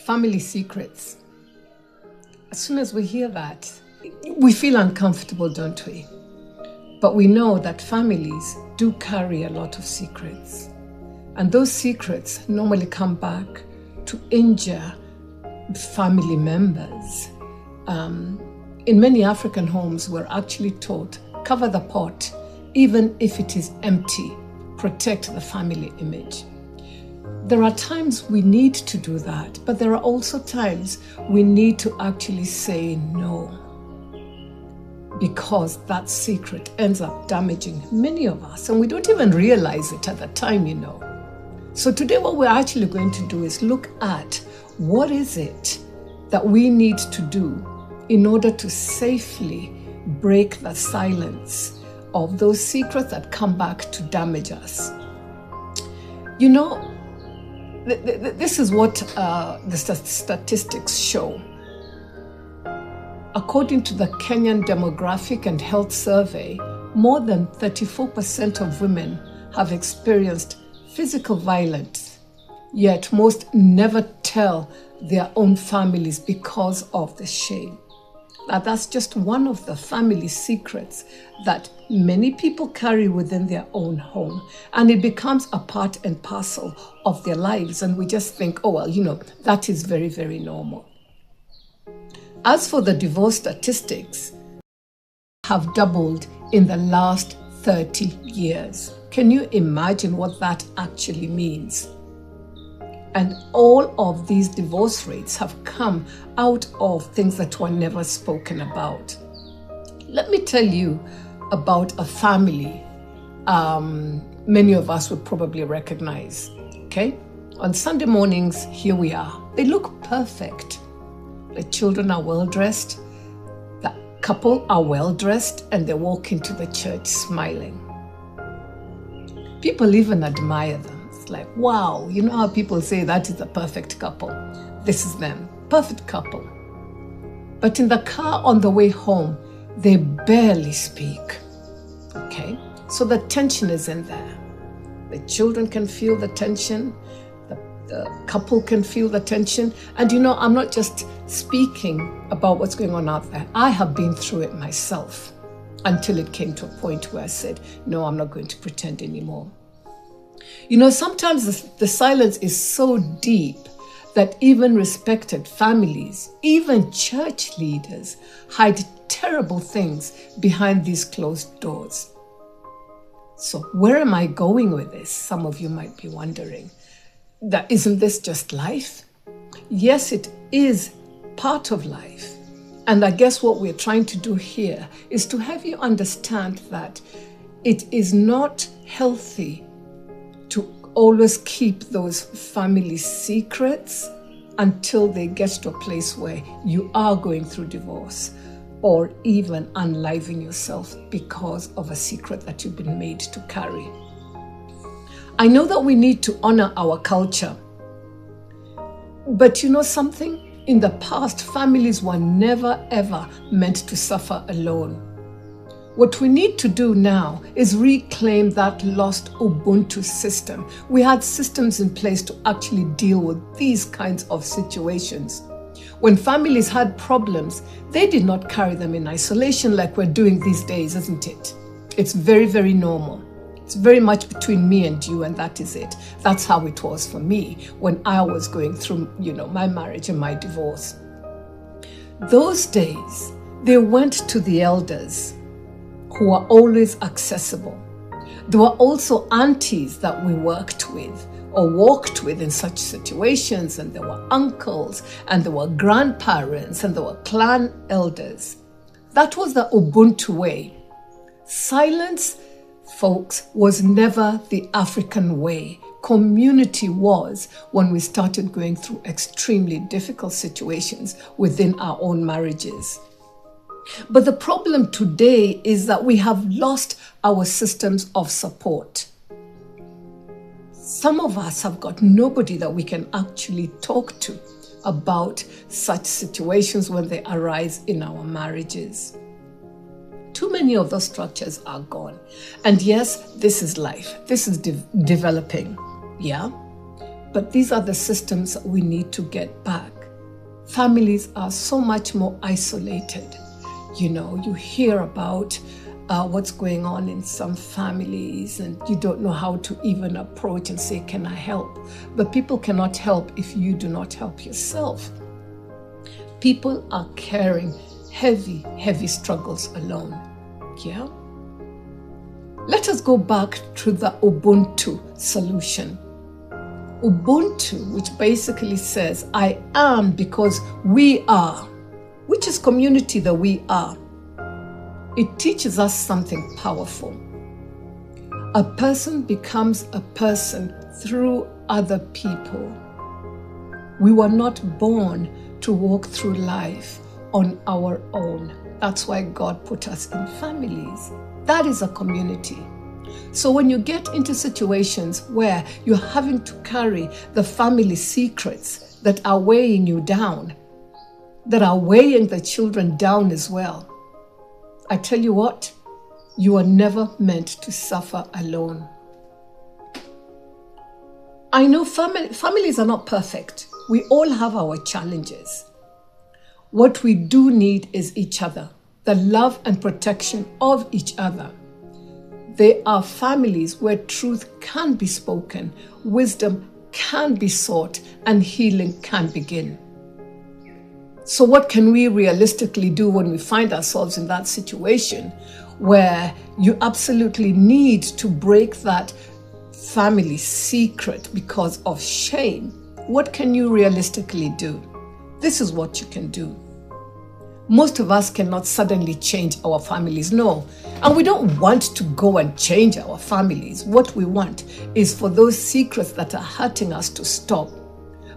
Family secrets. As soon as we hear that, we feel uncomfortable, don't we? But we know that families do carry a lot of secrets. And those secrets normally come back to injure family members. In many African homes, we're actually taught, cover the pot, even if it is empty, protect the family image. There are times we need to do that, but there are also times we need to actually say no, because that secret ends up damaging many of us, and we don't even realize it at the time, So today what we're actually going to do is look at what is it that we need to do in order to safely break the silence of those secrets that come back to damage us. This is what the statistics show. According to the Kenyan Demographic and Health Survey, more than 34% of women have experienced physical violence, yet most never tell their own families because of the shame. Now, that's just one of the family secrets that many people carry within their own home, and it becomes a part and parcel of their lives, and we just think, that is very, very normal. As for the divorce statistics, have doubled in the last 30 years. Can you imagine what that actually means? And all of these divorce rates have come out of things that were never spoken about. Let me tell you about a family many of us would probably recognize, okay? On Sunday mornings, here we are. They look perfect. The children are well-dressed, the couple are well-dressed, and they walk into the church smiling. People even admire them. It's like, wow, you know how people say that is the perfect couple? This is them, perfect couple. But in the car on the way home, they barely speak, okay? So the tension is in there. The children can feel the tension, the couple can feel the tension. And I'm not just speaking about what's going on out there. I have been through it myself until it came to a point where I said, no, I'm not going to pretend anymore. Sometimes the silence is so deep that even respected families, even church leaders, hide terrible things behind these closed doors. So where am I going with this? Some of you might be wondering. Isn't this just life? Yes, it is part of life. And I guess what we're trying to do here is to have you understand that it is not healthy to always keep those family secrets until they get to a place where you are going through divorce or even unliving yourself because of a secret that you've been made to carry. I know that we need to honor our culture, but something? In the past, families were never ever meant to suffer alone. What we need to do now is reclaim that lost Ubuntu system. We had systems in place to actually deal with these kinds of situations. When families had problems, they did not carry them in isolation like we're doing these days, isn't it? It's very, very normal. It's very much between me and you, and that is it. That's how it was for me when I was going through, my marriage and my divorce. Those days, they went to the elders who were always accessible. There were also aunties that we worked with or walked with in such situations, and there were uncles, and there were grandparents, and there were clan elders. That was the Ubuntu way. Silence, folks, was never the African way. Community was when we started going through extremely difficult situations within our own marriages. But the problem today is that we have lost our systems of support. Some of us have got nobody that we can actually talk to about such situations when they arise in our marriages. Too many of those structures are gone. And yes, this is life. This is developing, yeah? But these are the systems that we need to get back. Families are so much more isolated. You know, you hear about what's going on in some families, and you don't know how to even approach and say, can I help? But people cannot help if you do not help yourself. People are carrying heavy, heavy struggles alone. Yeah? Let us go back to the Ubuntu solution. Ubuntu, which basically says, I am because we are, which is community, the we are. It teaches us something powerful. A person becomes a person through other people. We were not born to walk through life on our own. That's why God put us in families. That is a community. So when you get into situations where you're having to carry the family secrets that are weighing you down, that are weighing the children down as well, I tell you what, you are never meant to suffer alone. I know families are not perfect. We all have our challenges. What we do need is each other, the love and protection of each other. There are families where truth can be spoken, wisdom can be sought, and healing can begin. So what can we realistically do when we find ourselves in that situation where you absolutely need to break that family secret because of shame? What can you realistically do? This is what you can do. Most of us cannot suddenly change our families, no. And we don't want to go and change our families. What we want is for those secrets that are hurting us to stop.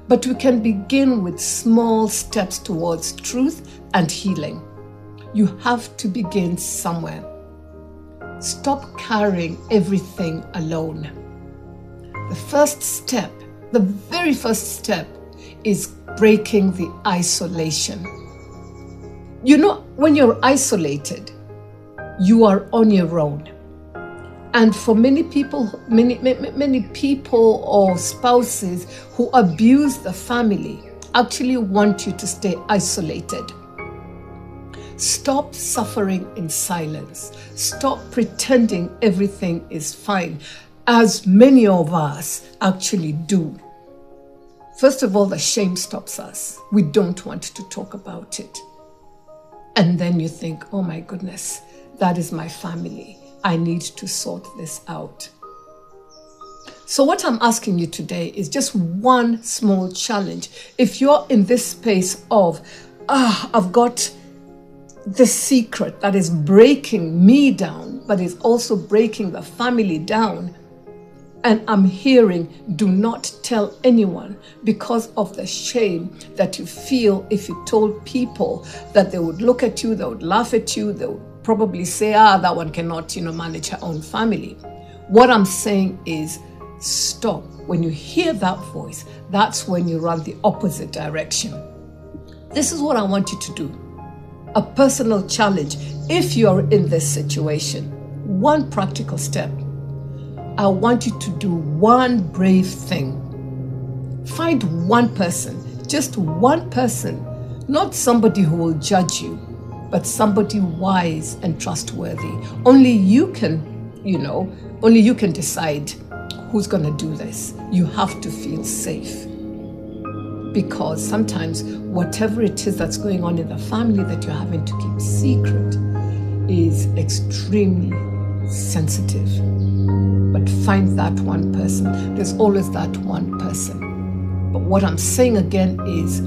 But we can begin with small steps towards truth and healing. You have to begin somewhere. Stop carrying everything alone. The first step, the very first step, is breaking the isolation. You know, when you're isolated, you are on your own. And for many people or spouses who abuse the family actually want you to stay isolated. Stop suffering in silence. Stop pretending everything is fine, as many of us actually do. First of all, the shame stops us. We don't want to talk about it. And then you think, oh my goodness, that is my family. I need to sort this out. So what I'm asking you today is just one small challenge. If you're in this space of, I've got this secret that is breaking me down, but is also breaking the family down, and I'm hearing, do not tell anyone because of the shame that you feel if you told people, that they would look at you, they would laugh at you, they would probably say, that one cannot, manage her own family. What I'm saying is stop. When you hear that voice, that's when you run the opposite direction. This is what I want you to do. A personal challenge. If you're in this situation, one practical step. I want you to do one brave thing. Find one person, just one person, not somebody who will judge you, but somebody wise and trustworthy. Only you can decide who's going to do this. You have to feel safe. Because sometimes whatever it is that's going on in the family that you're having to keep secret is extremely sensitive. But find that one person. There's always that one person. But what I'm saying again is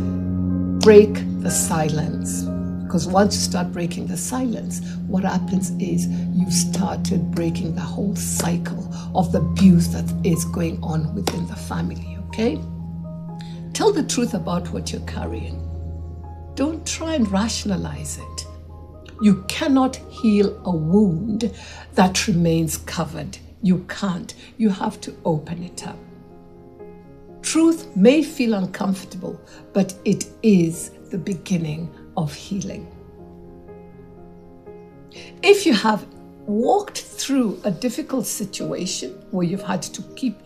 break the silence. Because once you start breaking the silence, what happens is you've started breaking the whole cycle of the abuse that is going on within the family, okay? Tell the truth about what you're carrying. Don't try and rationalize it. You cannot heal a wound that remains covered. You can't. You have to open it up. Truth may feel uncomfortable, but it is the beginning of healing. If you have walked through a difficult situation where you've had to keep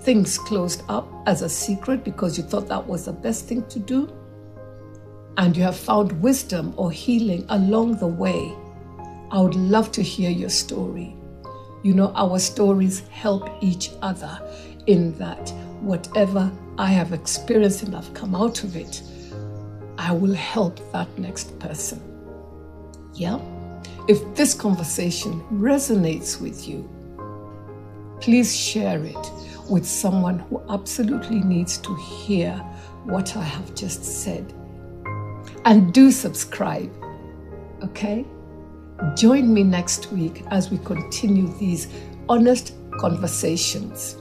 things closed up as a secret because you thought that was the best thing to do, and you have found wisdom or healing along the way, I would love to hear your story. You know, our stories help each other in that whatever I have experienced and I've come out of it, I will help that next person. Yeah? If this conversation resonates with you, please share it with someone who absolutely needs to hear what I have just said. And do subscribe, okay? Join me next week as we continue these honest conversations.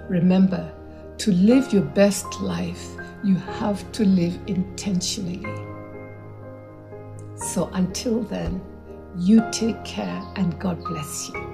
Remember, to live your best life, you have to live intentionally. So until then, you take care and God bless you.